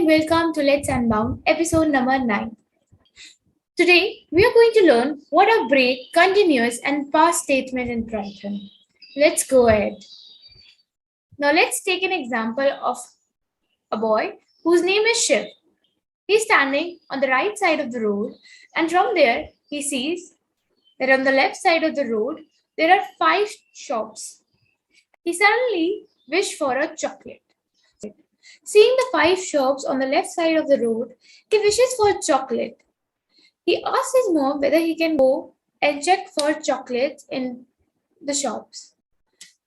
and welcome to Let's Unbound, episode number 9. Today, we are going to learn what are break, continuous, and past statement in Python. Let's go ahead. Now, let's take an example of a boy whose name is Shiv. He's standing on the right side of the road, and from there, he sees that on the left side of the road, there are 5 shops. He suddenly wished for a chocolate. Seeing the 5 shops on the left side of the road, he wishes for a chocolate. He asks his mom whether he can go and check for chocolates in the shops.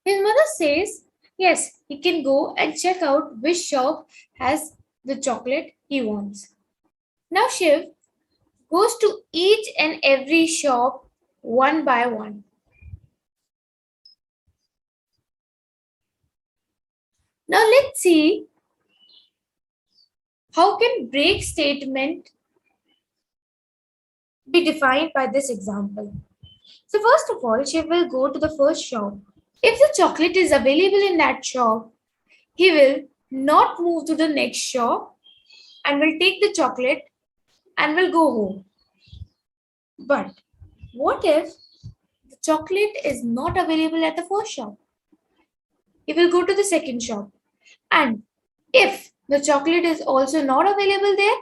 His mother says, yes, he can go and check out which shop has the chocolate he wants. Now Shiv goes to each and every shop one by one. Now let's see how can break statement be defined by this example. So first of all, Shiv will go to the first shop. If the chocolate is available in that shop, he will not move to the next shop and will take the chocolate and will go home. But what if the chocolate is not available at the first shop? He will go to the second shop. And if the chocolate is also not available there,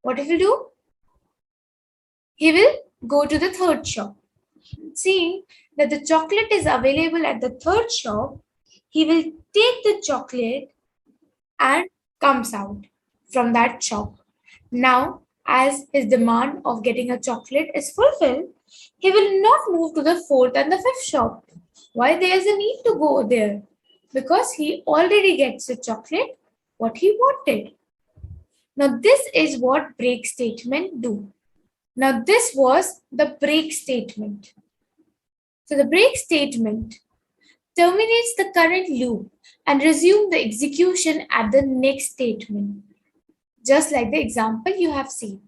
what he will do? He will go to the third shop. Seeing that the chocolate is available at the third shop, he will take the chocolate and comes out from that shop. Now, as his demand of getting a chocolate is fulfilled, he will not move to the fourth and the fifth shop. Why there is a need to go there? Because he already gets the chocolate what he wanted. Now, this is what break statement do. Now, this was the break statement. So, the break statement terminates the current loop and resume the execution at the next statement, just like the example you have seen.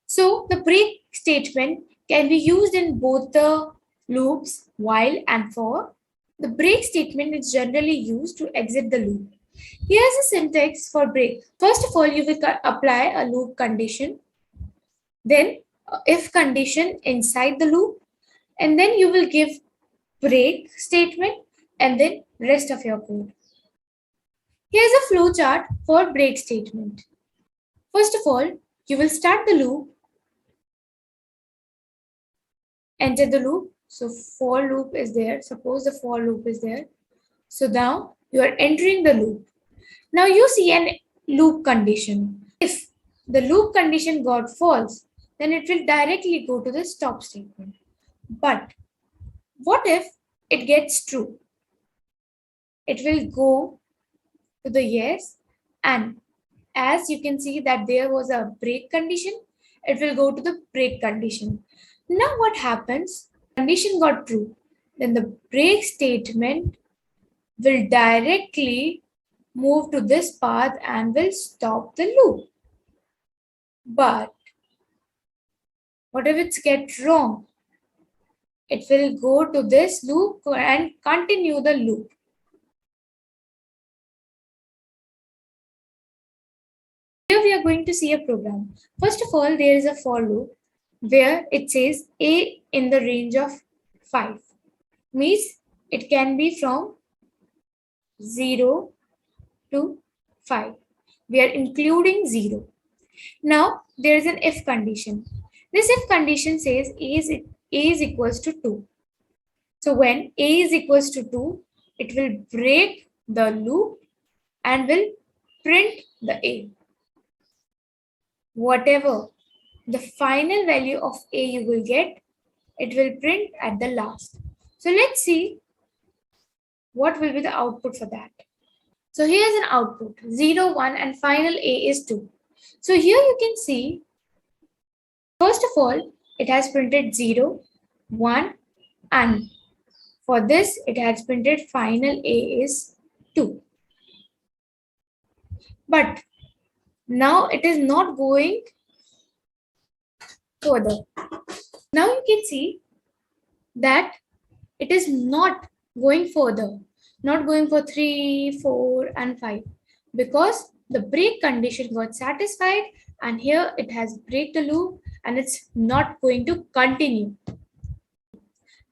So, the break statement can be used in both the loops while and for. The break statement is generally used to exit the loop. Here's a syntax for break. First of all, you will apply a loop condition, then if condition inside the loop, and then you will give break statement and then rest of your code. Here's a flowchart for break statement. First of all, you will start the loop, enter the loop. So for loop is there. Suppose the for loop is there. So now you are entering the loop. Now you see an loop condition. If the loop condition got false, then it will directly go to the stop statement. But what if it gets true? It will go to the yes, and as you can see that there was a break condition, it will go to the break condition. Now what happens? Condition got true. Then the break statement will directly move to this path and will stop the loop. But what if it gets wrong? It will go to this loop and continue the loop. Here we are going to see a program. First of all, there is a for loop where it says a in the range of 5. Means it can be from 0 to 5. We are including 0. Now there is an if condition. This if condition says a is equals to 2. So when a is equals to 2, it will break the loop and will print the a. Whatever the final value of a you will get, it will print at the last. So let's see what will be the output for that. So here's an output 0, 1 and final a is 2. So here you can see, first of all, it has printed 0, 1 and for this it has printed final a is 2. But now it is not going further. Now you can see that it is not going further, not going for 3, 4 and 5 because the break condition got satisfied, and here it has break the loop and it's not going to continue.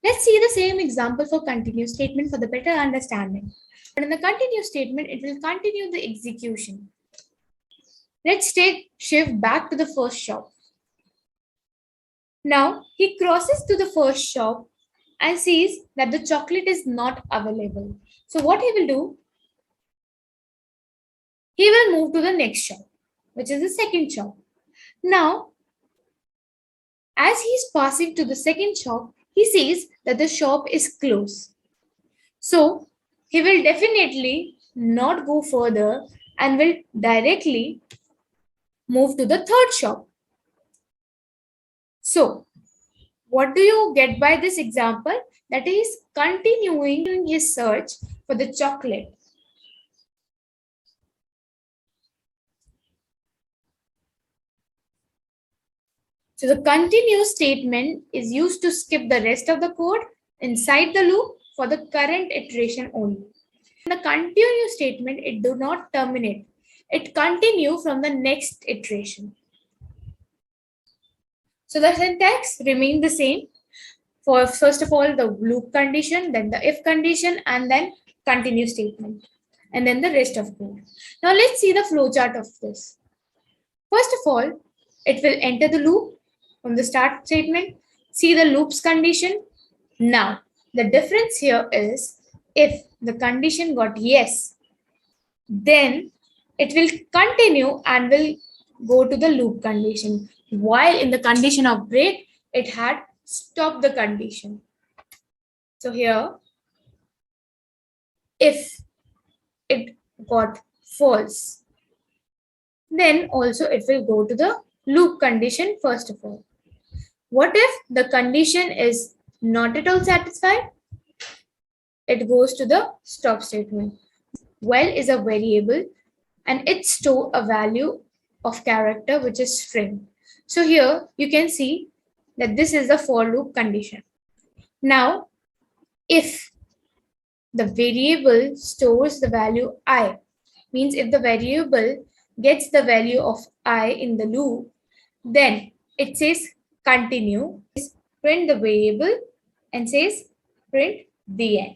Let's see the same example for continue statement for the better understanding. But in the continue statement, it will continue the execution. Let's take shift back to the first shop. Now he crosses to the first shop and sees that the chocolate is not available. So what he will do? He will move to the next shop, which is the second shop. Now, as he is passing to the second shop, he sees that the shop is closed. So he will definitely not go further and will directly move to the third shop. So what do you get by this example? That he is continuing his search for the chocolate. So the continue statement is used to skip the rest of the code inside the loop for the current iteration only. In the continue statement, it do not terminate. It continue from the next iteration. So the syntax remain the same. For first of all, the loop condition, then the if condition, and then continue statement, and then the rest of code. Now let's see the flowchart of this. First of all, it will enter the loop from the start statement, see the loops condition. Now, the difference here is if the condition got yes, then it will continue and will go to the loop condition. While in the condition of break, it had stopped the condition. So here, if it got false, then also it will go to the loop condition first of all. What if the condition is not at all satisfied? It goes to the stop statement. While is a variable and it store a value of character which is string. So here you can see that this is the for loop condition. Now, if the variable stores the value I, means if the variable gets the value of I in the loop, then it says continue, print the variable and says print the end.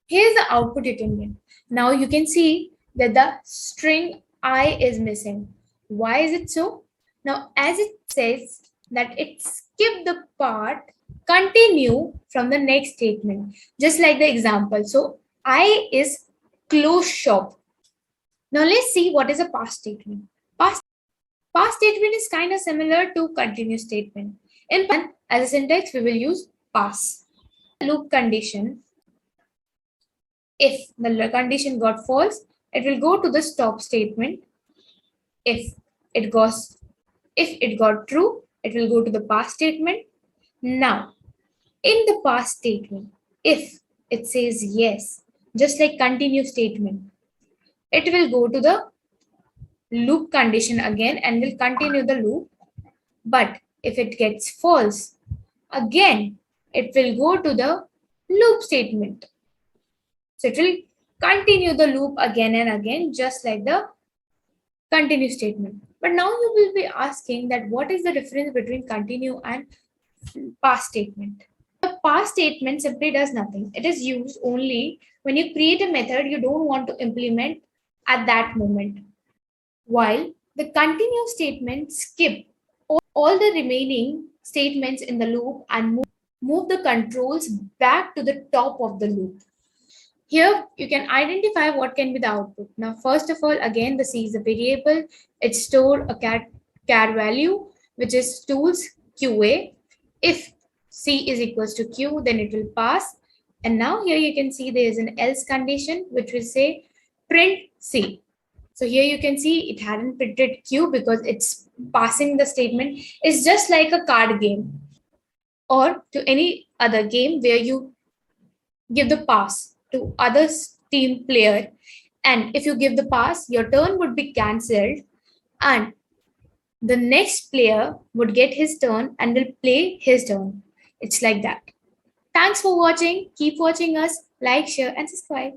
Here's the output you can get. Now you can see that the string I is missing. Why is it so? Now as it says that it skipped the part continue from the next statement, just like the example. So I is close shop. Now let's see what is a pass statement. Pass statement is kind of similar to continue statement. In Python, as a syntax, we will use pass. Loop condition. If the condition got false, it will go to the stop statement. If it got true, it will go to the pass statement. Now, in the pass statement, if it says yes, just like continue statement, it will go to the loop condition again and will continue the loop. But if it gets false, again, it will go to the loop statement. So it will continue the loop again and again, just like the continue statement. But now you will be asking that what is the difference between continue and pass statement? The pass statement simply does nothing. It is used only when you create a method you don't want to implement at that moment. While the continue statement skip all the remaining statements in the loop and move the controls back to the top of the loop. Here you can identify what can be the output. Now, first of all, again, the C is a variable. It stored a char value, which is tools QA. If C is equals to Q, then it will pass. And now here you can see there is an else condition, which will say print C. So here you can see it hadn't printed Q because it's passing the statement. It's just like a card game or to any other game where you give the pass to other team player. And if you give the pass, your turn would be cancelled and the next player would get his turn and will play his turn. It's like that. Thanks for watching. Keep watching us. Like, share, and subscribe.